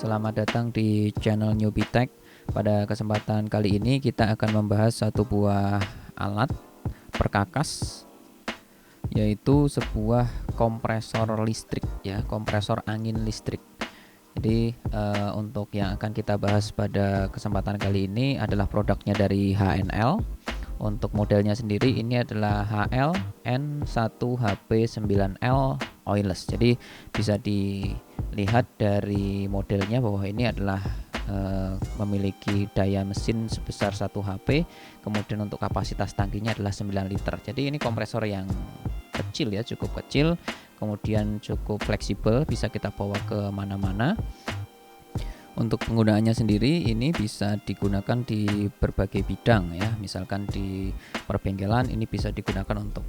selamat datang di channel Newbie Tech. Pada kesempatan kali ini kita akan membahas satu buah alat perkakas, yaitu sebuah kompresor listrik ya, kompresor angin listrik. Jadi untuk yang akan kita bahas pada kesempatan kali ini adalah produknya dari HNL. Untuk modelnya sendiri ini adalah HL-N1HP9L oilless. Jadi bisa dilihat dari modelnya bahwa ini adalah memiliki daya mesin sebesar 1 HP. Kemudian untuk kapasitas tangkinya adalah 9 liter. Jadi ini kompresor yang kecil ya, cukup kecil. Kemudian cukup fleksibel, bisa kita bawa ke mana-mana. Untuk penggunaannya sendiri ini bisa digunakan di berbagai bidang ya, misalkan di perbengkelan ini bisa digunakan untuk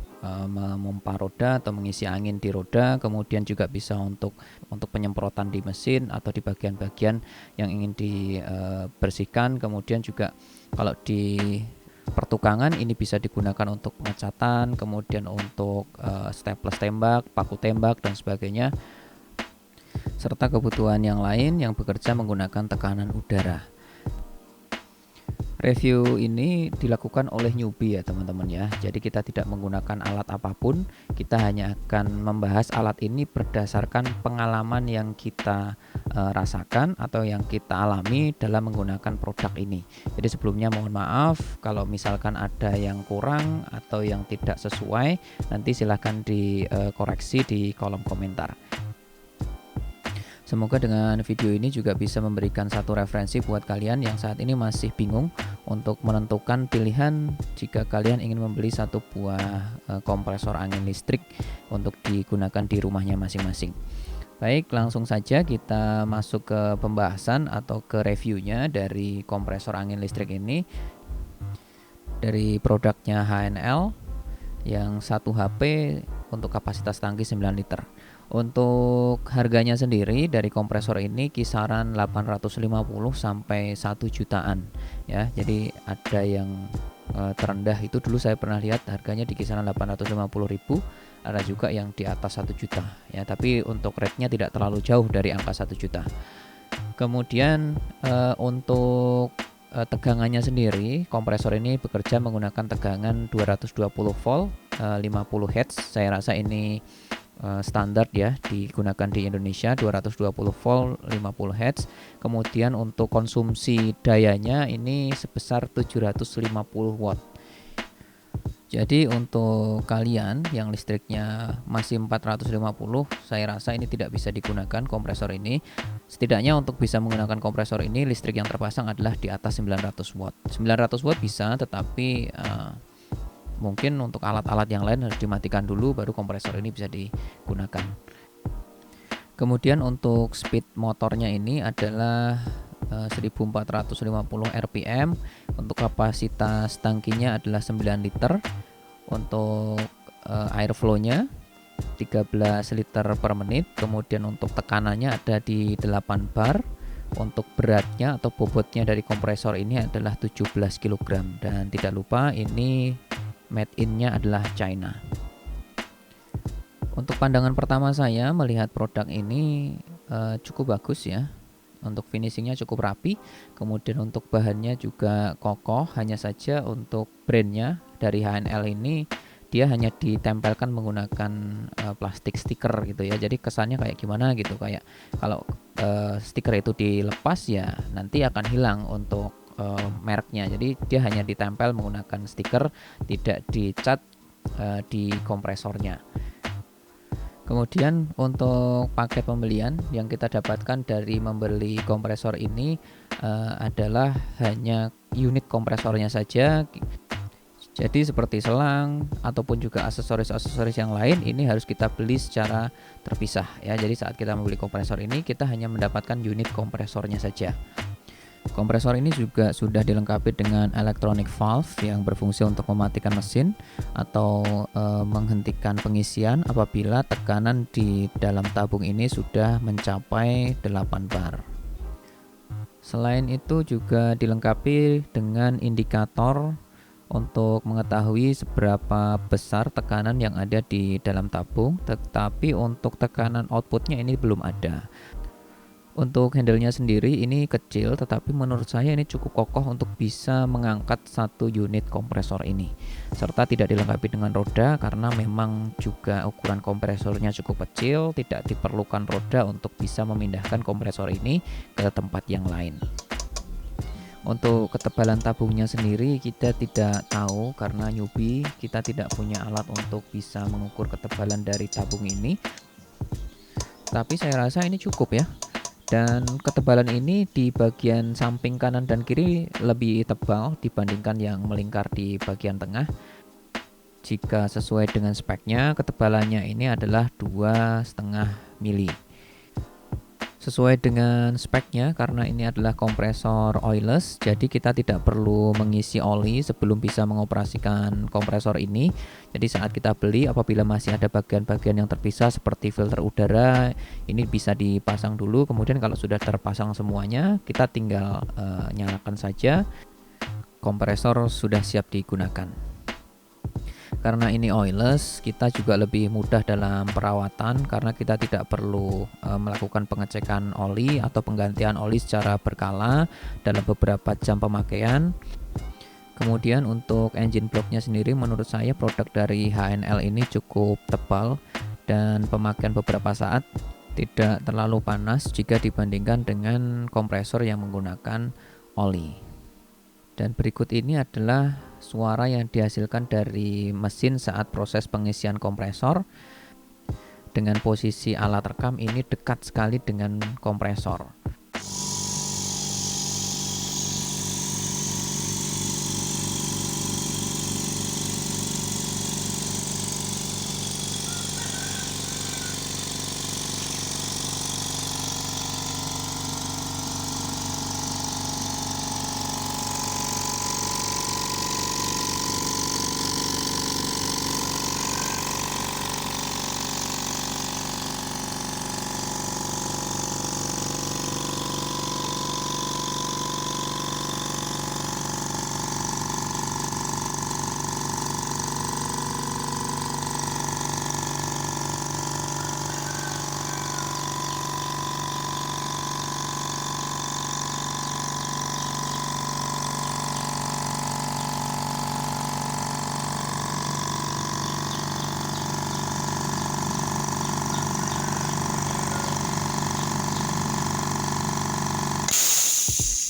memompa roda atau mengisi angin di roda, kemudian juga bisa untuk penyemprotan di mesin atau di bagian-bagian yang ingin dibersihkan. Kemudian juga kalau di pertukangan ini bisa digunakan untuk pengecatan, kemudian untuk staples tembak, paku tembak dan sebagainya, serta kebutuhan yang lain yang bekerja menggunakan tekanan udara. Review ini dilakukan oleh newbie ya teman-teman ya. Jadi kita tidak menggunakan alat apapun, kita hanya akan membahas alat ini berdasarkan pengalaman yang kita rasakan atau yang kita alami dalam menggunakan produk ini. Jadi sebelumnya mohon maaf kalau misalkan ada yang kurang atau yang tidak sesuai, nanti silahkan dikoreksi di kolom komentar. Semoga dengan video ini juga bisa memberikan satu referensi buat kalian yang saat ini masih bingung untuk menentukan pilihan jika kalian ingin membeli satu buah kompresor angin listrik untuk digunakan di rumahnya masing-masing. Baik, langsung saja kita masuk ke pembahasan atau ke reviewnya dari kompresor angin listrik ini. Dari produknya HNL yang 1 HP untuk kapasitas tangki 9 liter. Untuk harganya sendiri dari kompresor ini kisaran 850 sampai 1 jutaan ya. Jadi ada yang terendah itu dulu saya pernah lihat harganya di kisaran 850.000, ada juga yang di atas 1 juta ya, tapi untuk rate-nya tidak terlalu jauh dari angka 1 juta. Kemudian untuk tegangannya sendiri, kompresor ini bekerja menggunakan tegangan 220 volt 50 Hz. Saya rasa ini standar ya, digunakan di Indonesia 220 volt 50 Hz. Kemudian untuk konsumsi dayanya ini sebesar 750 watt. Jadi untuk kalian yang listriknya masih 450, saya rasa ini tidak bisa digunakan kompresor ini. Setidaknya untuk bisa menggunakan kompresor ini, listrik yang terpasang adalah di atas 900 watt. 900 watt bisa, tetapi mungkin untuk alat-alat yang lain harus dimatikan dulu baru kompresor ini bisa digunakan. Kemudian untuk speed motornya ini adalah 1450 rpm. Untuk kapasitas tangkinya adalah 9 liter. Untuk air flow-nya 13 liter per menit. Kemudian untuk tekanannya ada di 8 bar. Untuk beratnya atau bobotnya dari kompresor ini adalah 17 kg. Dan tidak lupa ini made in-nya adalah China. Untuk pandangan pertama saya melihat produk ini cukup bagus ya. Untuk finishingnya cukup rapi. Kemudian untuk bahannya juga kokoh. Hanya saja untuk brandnya dari HNL ini dia hanya ditempelkan menggunakan plastik stiker gitu ya. Jadi kesannya kayak gimana gitu, kayak kalau stiker itu dilepas ya nanti akan hilang untuk mereknya. Jadi dia hanya ditempel menggunakan stiker, tidak dicat di kompresornya. Kemudian untuk paket pembelian yang kita dapatkan dari membeli kompresor ini adalah hanya unit kompresornya saja. Jadi seperti selang ataupun juga aksesoris-aksesoris yang lain ini harus kita beli secara terpisah ya. Jadi saat kita membeli kompresor ini kita hanya mendapatkan unit kompresornya saja. Kompresor ini juga sudah dilengkapi dengan electronic valve yang berfungsi untuk mematikan mesin atau menghentikan pengisian apabila tekanan di dalam tabung ini sudah mencapai 8 bar. Selain itu juga dilengkapi dengan indikator untuk mengetahui seberapa besar tekanan yang ada di dalam tabung, tetapi untuk tekanan outputnya ini belum ada. Untuk handle-nya sendiri ini kecil, tetapi menurut saya ini cukup kokoh untuk bisa mengangkat satu unit kompresor ini, serta tidak dilengkapi dengan roda karena memang juga ukuran kompresornya cukup kecil, tidak diperlukan roda untuk bisa memindahkan kompresor ini ke tempat yang lain. Untuk ketebalan tabungnya sendiri kita tidak tahu karena newbie, kita tidak punya alat untuk bisa mengukur ketebalan dari tabung ini, tapi saya rasa ini cukup ya. Dan ketebalan ini di bagian samping kanan dan kiri lebih tebal dibandingkan yang melingkar di bagian tengah. Jika sesuai dengan speknya, ketebalannya ini adalah 2,5 mili. Sesuai dengan speknya, karena ini adalah kompresor oilless, jadi kita tidak perlu mengisi oli sebelum bisa mengoperasikan kompresor ini. Jadi saat kita beli, apabila masih ada bagian-bagian yang terpisah seperti filter udara, ini bisa dipasang dulu. Kemudian kalau sudah terpasang semuanya, kita tinggal nyalakan saja. Kompresor sudah siap digunakan. Karena ini oilless, kita juga lebih mudah dalam perawatan karena kita tidak perlu melakukan pengecekan oli atau penggantian oli secara berkala dalam beberapa jam pemakaian. Kemudian untuk engine blocknya sendiri, menurut saya produk dari HNL ini cukup tebal dan pemakaian beberapa saat tidak terlalu panas jika dibandingkan dengan kompresor yang menggunakan oli. Dan berikut ini adalah suara yang dihasilkan dari mesin saat proses pengisian kompresor. Dengan posisi alat rekam ini dekat sekali dengan kompresor.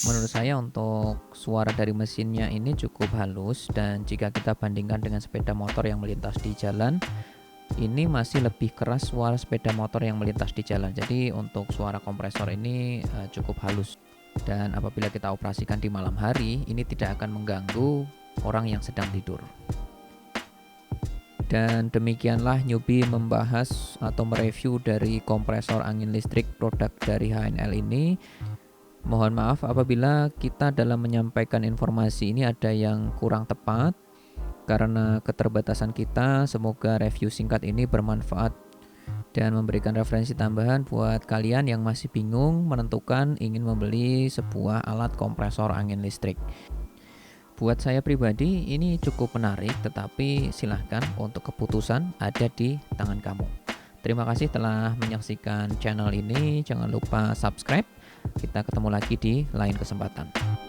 Menurut saya untuk suara dari mesinnya ini cukup halus, dan jika kita bandingkan dengan sepeda motor yang melintas di jalan, ini masih lebih keras suara sepeda motor yang melintas di jalan. Jadi untuk suara kompresor ini cukup halus, dan apabila kita operasikan di malam hari ini tidak akan mengganggu orang yang sedang tidur. Dan demikianlah newbie membahas atau mereview dari kompresor angin listrik produk dari HNL ini. Mohon maaf apabila kita dalam menyampaikan informasi ini ada yang kurang tepat karena keterbatasan kita. Semoga review singkat ini bermanfaat dan memberikan referensi tambahan buat kalian yang masih bingung menentukan ingin membeli sebuah alat kompresor angin listrik. Buat saya pribadi ini cukup menarik, tetapi silahkan untuk keputusan ada di tangan kamu. Terima kasih telah menyaksikan channel ini. Jangan lupa subscribe. Kita ketemu lagi di lain kesempatan.